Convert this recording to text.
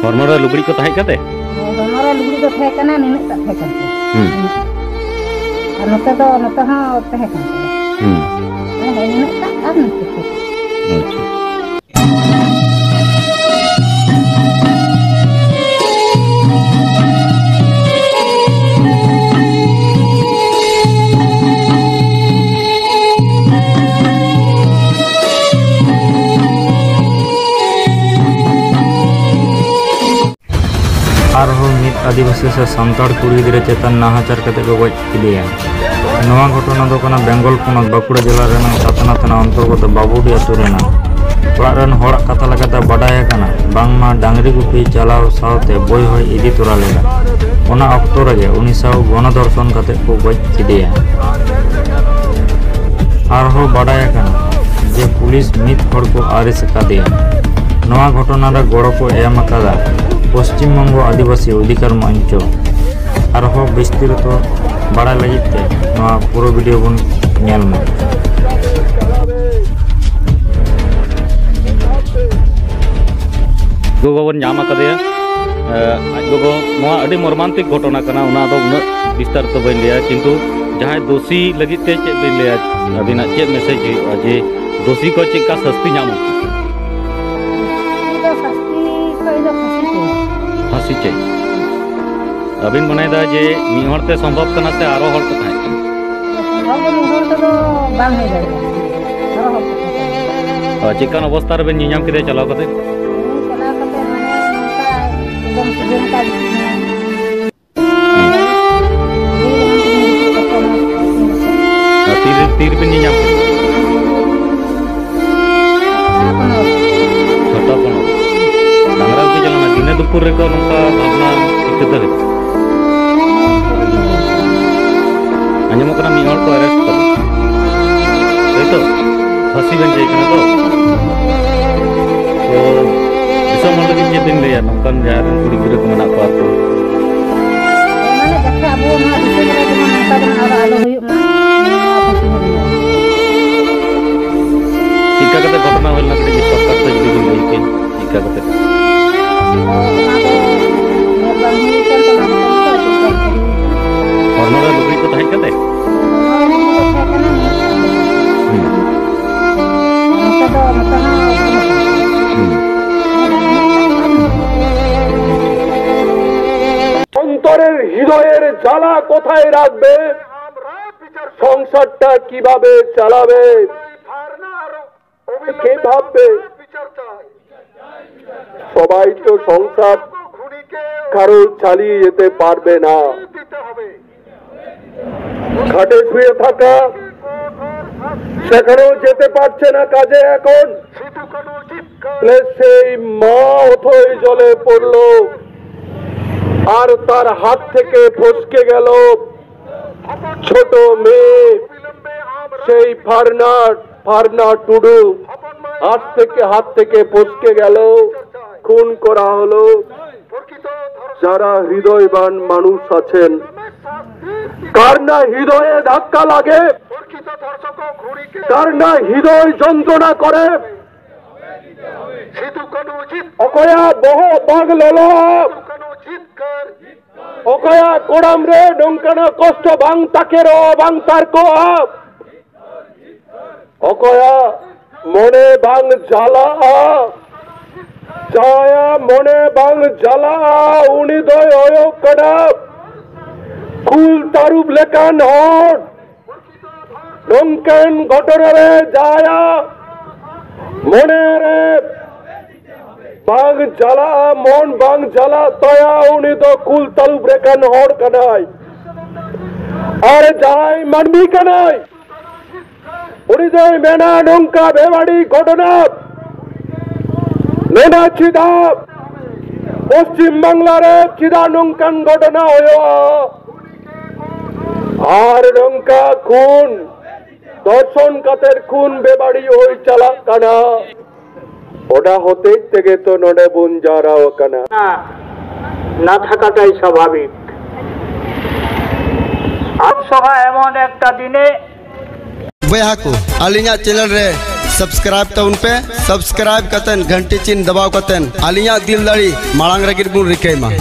Hormone लुगड़ी को तहे कते हमारा लुगड़ी तो थे कना निनक ता थे कन और नोते हां थे कन है निनक ता अब नोते थे अच्छा आदिवासी से सानताड़ कुड़ी गिद्रा चेतन नाहाचार कते को गज किदिया नवा घटना दो कना बेंगल पोनत बाकुड़ा जिला रेना सातना थाना अंतर्गत बाबुडी आतु रेना ओड़ा रेन होड़ कथा लगाते बाडाय कना बांगमा डांगरी गुपी चलाव सावते बोय होय इदी तोरा लेदा ओना अक्तो रगे उनी साव गणदर्शन कते को गज किदिया आरहो बाडाय कना जे पुलिस मित हड़ को आरेस्ट कादिया नवा घटना रे गड़ो को एम अकादा पश्चिम बंग आदिवासी अधिकार मंच और विस्तृत बड़ा लगे पूरा वीडियो बन गोगो बन नाम कदेया गोगो मर्मांतिक घटना कना उना दो उन विस्तार तो बन लिया किंतु जहां दोषी लगी ते चे बन लिया अबिना चे मैसेज जे दोषी को चेका सस्ती नाम फांसी चाहिए अबिन मनेदा जे मी हरते संभव कना से आरो हर को थाय चिकन अवस्था रे नियाम के चलाव कते तीर पे नियाम छोटा पन डांगरा पे चलना दिने दुपुर रे को नंका भावना टिकते रे अंजम कना मी हर को अरेस्ट कर तो फांसी बन जाए कना तो दिसम मन लगी जे दिन ले नंकन जहार कुड़ी गिरे को मना को तो माने जखे अब मा दिसे रे को नंका जन और आलो हुई मा चिका कते घटना होल ना कड़ी सरकार से जुड़ी गई के चिका कते हॉर्मोन लुगड़ी को तहे कते অন্তরের হৃদয়ের জ্বালা কোথায় রাখবে সংসারটা কিভাবে চালাবে কে ভাববে সবাই তো সংসার কারো চালিয়ে যেতে পারবে না খাটে শুয়ে থাকা সেখানেও যেতে পারছে না কাজে এখন সেই মা অথই জলে পড়লো আর তার হাত থেকে ফসকে গেল ছোট মেয়ে সেই ফারনা টুডু হাত থেকে ফসকে গেল খুন করা হলো যারা হৃদয়বান মানুষ আছেন কার না হৃদয়ে ধাক্কা লাগে কার না হৃদয় যন্ত্রণা করে অকয়া বহ বাগলল অকয়া কোড়াম রে নঙ্কানা কষ্ট বাং তাকের বাং তার কো অকয়া মনে বাং জ্বালা जाया मोने बांग जला उनी दय ओयो कड़ा कुल तारुब लेकान हर नंकन घटना रे जाया मोने रे बांग जला मन बांग जला तया उनी दो कुल तारुब लेकान हर कनाई अरे जाय मानवी कनाई उनी दय मेना नंका बेवाड़ी घटना मेना चिदा पश्चिम बांगलारे चिदा नंकान घटना और नंका खून दर्शन कातेर खून बेबाड़ी होई चला काना ओडा होते तेगे तो नोडे बुन जाराओ काना ना थाकाटाई स्वाभाविक आज सभा एमन एकटा दिने बया को आलिया चैनल रे सब्सक्राइब तउन पे सब्सक्राइब कतन घंटी चिन्ह दबाव कतन आलिया दिल दाड़ी मांग रगिर बुन रिकैमा।